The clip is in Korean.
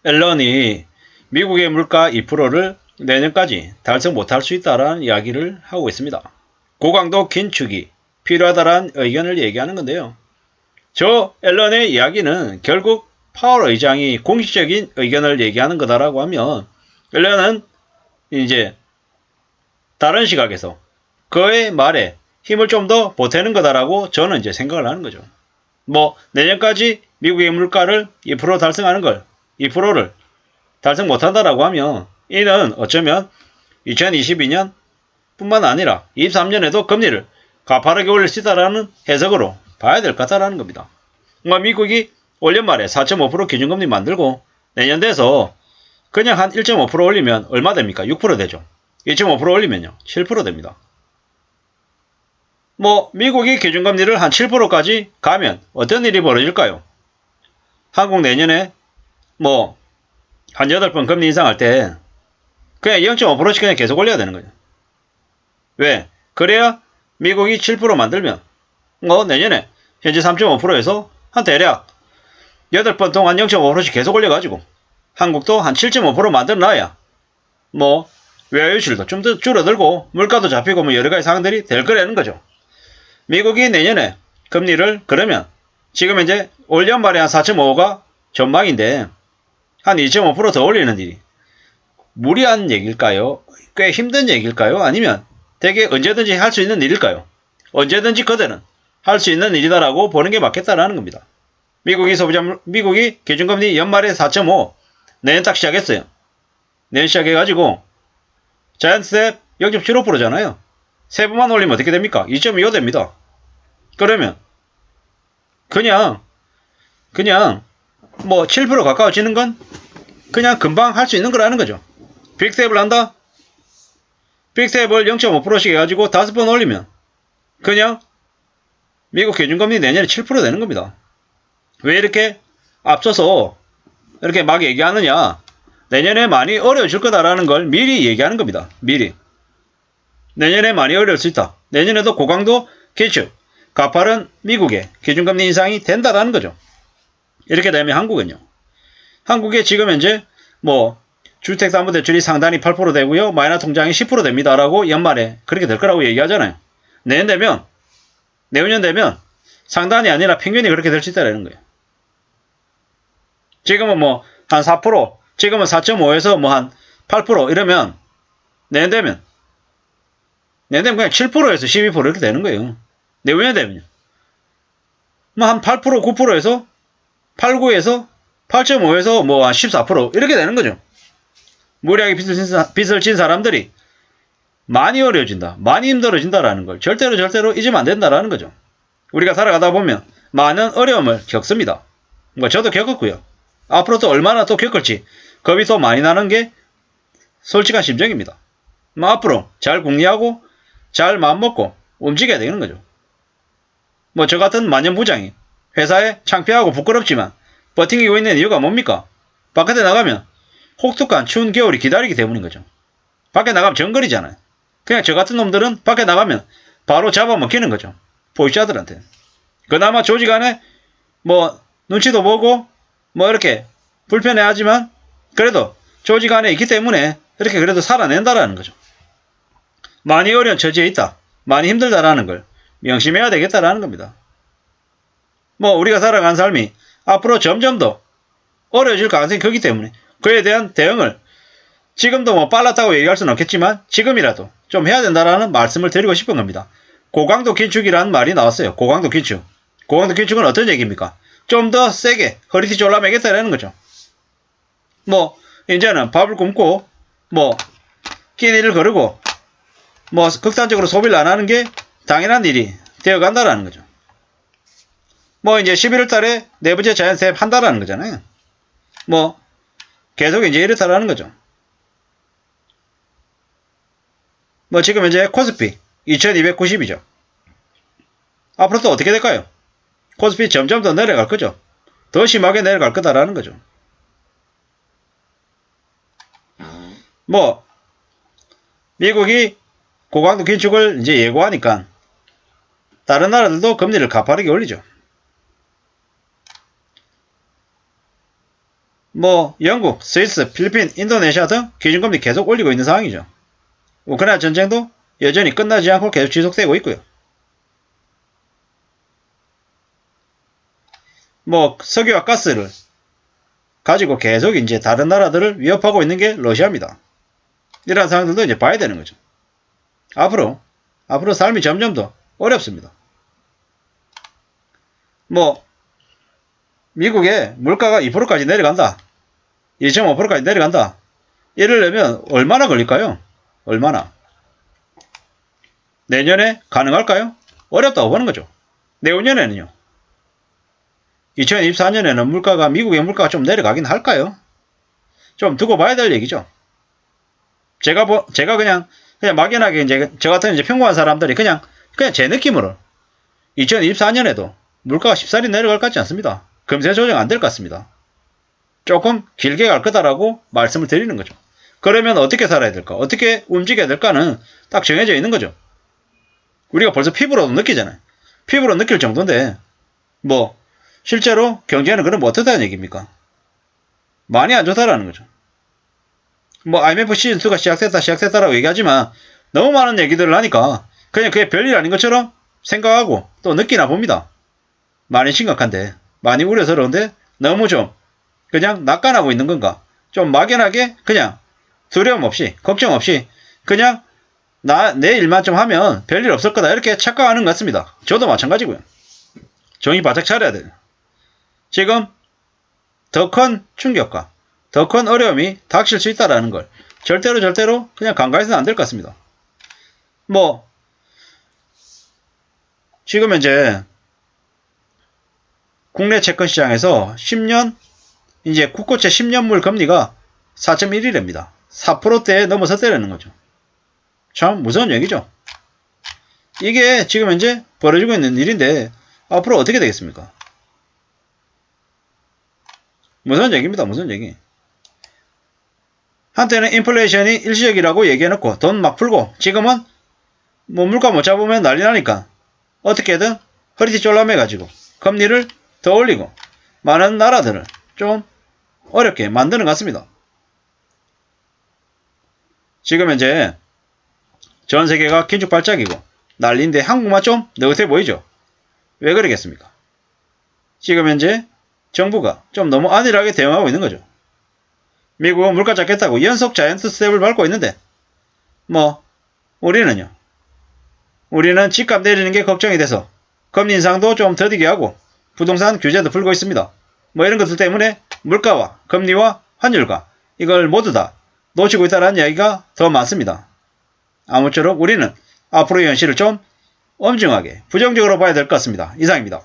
앨런이 미국의 물가 2%를 내년까지 달성 못할 수 있다는 이야기를 하고 있습니다. 고강도 긴축이 필요하다는 의견을 얘기하는 건데요. 저 앨런의 이야기는 결국 파월 의장이 공식적인 의견을 얘기하는 거다라고 하면 앨런은 이제 다른 시각에서 그의 말에 힘을 좀 더 보태는 거다라고 저는 이제 생각을 하는 거죠. 뭐 내년까지 미국의 물가를 2% 달성하는 걸 2%를 달성 못한다라고 하면 이는 어쩌면 2022년 뿐만 아니라 23년에도 금리를 가파르게 올릴 수 있다라는 해석으로 봐야 될 것 같다라는 겁니다. 미국이 올 연말에 4.5% 기준금리 만들고 내년 돼서 그냥 한 1.5% 올리면 얼마 됩니까? 6% 되죠. 2.5% 올리면요 7% 됩니다. 미국이 기준금리를 한 7%까지 가면 어떤 일이 벌어질까요? 한국 내년에 한 8번 금리 인상할 때 그냥 0.5%씩 그냥 계속 올려야 되는 거죠. 왜? 그래야 미국이 7% 만들면 내년에 현재 3.5%에서 한 대략 8번 동안 0.5%씩 계속 올려가지고 한국도 한 7.5% 만들어놔야 외화유출도 좀 더 줄어들고 물가도 잡히고 여러가지 상황들이 될 거라는 거죠. 미국이 내년에 금리를 그러면 지금 이제 올 연말에 한 4.5가 전망인데 한 2.5% 더 올리는 일이 무리한 얘기일까요? 꽤 힘든 얘기일까요? 아니면 되게 언제든지 할 수 있는 일일까요? 언제든지 그들은 할 수 있는 일이다라고 보는 게 맞겠다라는 겁니다. 미국이 기준금리 연말에 4.5 내년 딱 시작했어요. 내년 시작해가지고 자연스텝 0.75%잖아요. 세 번만 올리면 어떻게 됩니까? 2.25 됩니다. 그러면 그냥 7% 가까워지는 건 그냥 금방 할 수 있는 거라는 거죠. 빅스텝을 한다? 빅스텝을 0.5%씩 해가지고 5번 올리면 그냥 미국 기준금리 내년에 7% 되는 겁니다. 왜 이렇게 앞서서 이렇게 막 얘기하느냐? 내년에 많이 어려워질 거다라는 걸 미리 얘기하는 겁니다. 미리. 내년에 많이 어려울 수 있다. 내년에도 고강도 긴축, 가파른 미국의 기준금리 인상이 된다라는 거죠. 이렇게 되면 한국은요. 한국에 지금 현재 주택담보대출이 상단이 8% 되고요. 마이너 통장이 10% 됩니다라고 연말에 그렇게 될 거라고 얘기하잖아요. 내년 되면 상단이 아니라 평균이 그렇게 될 수 있다는 거예요. 지금은 한 4%, 지금은 4.5에서 한 8% 이러면 내년 되면 그냥 7%에서 12% 이렇게 되는 거예요. 내후년 되면요. 한 8%, 9%에서 8, 9에서 8.5에서 한 14% 이렇게 되는 거죠. 무리하게 빚을 진 사람들이 많이 어려워진다, 많이 힘들어진다라는 걸 절대로 잊으면 안 된다라는 거죠. 우리가 살아가다 보면 많은 어려움을 겪습니다. 저도 겪었고요. 앞으로 또 얼마나 또 겪을지 겁이 더 많이 나는 게 솔직한 심정입니다. 앞으로 잘 궁리하고 잘 마음먹고 움직여야 되는 거죠. 저 같은 만년부장이 회사에 창피하고 부끄럽지만 버티고 있는 이유가 뭡니까? 바깥에 나가면 혹독한 추운 겨울이 기다리기 때문인 거죠. 밖에 나가면 정글이잖아요. 그냥 저 같은 놈들은 밖에 나가면 바로 잡아먹히는 거죠. 포위자들한테. 그나마 조직 안에 눈치도 보고 이렇게 불편해하지만 그래도 조직 안에 있기 때문에 이렇게 그래도 살아낸다라는 거죠. 많이 어려운 처지에 있다. 많이 힘들다라는 걸 명심해야 되겠다라는 겁니다. 우리가 살아가는 삶이 앞으로 점점 더 어려워질 가능성이 크기 때문에 그에 대한 대응을 지금도 빨랐다고 얘기할 수는 없겠지만 지금이라도 좀 해야 된다라는 말씀을 드리고 싶은 겁니다. 고강도 긴축이라는 말이 나왔어요. 고강도 긴축. 고강도 긴축은 어떤 얘기입니까? 좀 더 세게 허리띠 졸라매겠다라는 거죠. 이제는 밥을 굶고 끼니를 거르고 극단적으로 소비를 안 하는 게 당연한 일이 되어간다라는 거죠. 이제 11월 달에 네 번째 자연스텝 한다라는 거잖아요. 계속 이제 이렇다라는 거죠. 지금 이제 코스피 2290이죠. 앞으로 또 어떻게 될까요? 코스피 점점 더 내려갈 거죠. 더 심하게 내려갈 거다라는 거죠. 미국이 고강도 긴축을 이제 예고하니까 다른 나라들도 금리를 가파르게 올리죠. 뭐 영국, 스위스, 필리핀, 인도네시아 등 기준금리 계속 올리고 있는 상황이죠. 우크라이나 전쟁도 여전히 끝나지 않고 계속 지속되고 있고요. 뭐 석유와 가스를 가지고 계속 이제 다른 나라들을 위협하고 있는 게 러시아입니다. 이런 상황들도 이제 봐야 되는 거죠. 앞으로 삶이 점점 더 어렵습니다. 뭐 미국의 물가가 2%까지 내려간다. 2.5%까지 내려간다. 이러려면 얼마나 걸릴까요? 얼마나? 내년에 가능할까요? 어렵다고 보는 거죠. 내후년에는요. 2024년에는 미국의 물가가 좀 내려가긴 할까요? 좀 두고 봐야 될 얘기죠. 제가 그냥 막연하게 이제 저 같은 이제 평범한 사람들이 그냥 제 느낌으로 2024년에도 물가가 쉽사리 내려갈 것 같지 않습니다. 금세 조정 안 될 것 같습니다. 조금 길게 갈 거다라고 말씀을 드리는 거죠. 그러면 어떻게 살아야 될까? 어떻게 움직여야 될까는 딱 정해져 있는 거죠. 우리가 벌써 피부로도 느끼잖아요. 피부로 느낄 정도인데 뭐 실제로 경제는 그럼 어떻다는 얘기입니까? 많이 안 좋다라는 거죠. 뭐 IMF 시즌2가 시작됐다라고 얘기하지만 너무 많은 얘기들을 하니까 그냥 그게 별일 아닌 것처럼 생각하고 또 느끼나 봅니다. 많이 심각한데, 많이 우려스러운데 너무 좀 그냥 낙관하고 있는 건가? 좀 막연하게 그냥 두려움 없이 걱정 없이 그냥 내 일만 좀 하면 별일 없을 거다 이렇게 착각하는 것 같습니다. 저도 마찬가지고요. 정신 바짝 차려야 돼요. 지금 더 큰 충격과 더 큰 어려움이 닥칠 수 있다는 걸 절대로 그냥 간과해서는 안 될 것 같습니다. 뭐 지금 현재 국내 채권 시장에서 10년 이제 국고채 10년물 금리가 4.1이랍니다. 4%대에 넘어섰다는 거죠. 참 무서운 얘기죠. 이게 지금 현재 벌어지고 있는 일인데 앞으로 어떻게 되겠습니까? 무서운 얘기입니다. 무서운 얘기. 한때는 인플레이션이 일시적이라고 얘기해놓고 돈 막 풀고 지금은 뭐 물가 못 잡으면 난리 나니까 어떻게든 허리띠 쫄라매가지고 금리를 더 올리고 많은 나라들을 좀 어렵게 만드는 것 같습니다. 지금 현재 전 세계가 긴축 발작이고 난리인데 한국만 좀 느긋해 보이죠? 왜 그러겠습니까? 지금 현재 정부가 좀 너무 안일하게 대응하고 있는 거죠. 미국은 물가 잡겠다고 연속 자이언트 스텝을 밟고 있는데 뭐 우리는요. 우리는 집값 내리는 게 걱정이 돼서 금리 인상도 좀 더디게 하고 부동산 규제도 풀고 있습니다. 뭐 이런 것들 때문에 물가와 금리와 환율과 이걸 모두 다 놓치고 있다는 이야기가 더 많습니다. 아무쪼록 우리는 앞으로의 현실을 좀 엄중하게 부정적으로 봐야 될 것 같습니다. 이상입니다.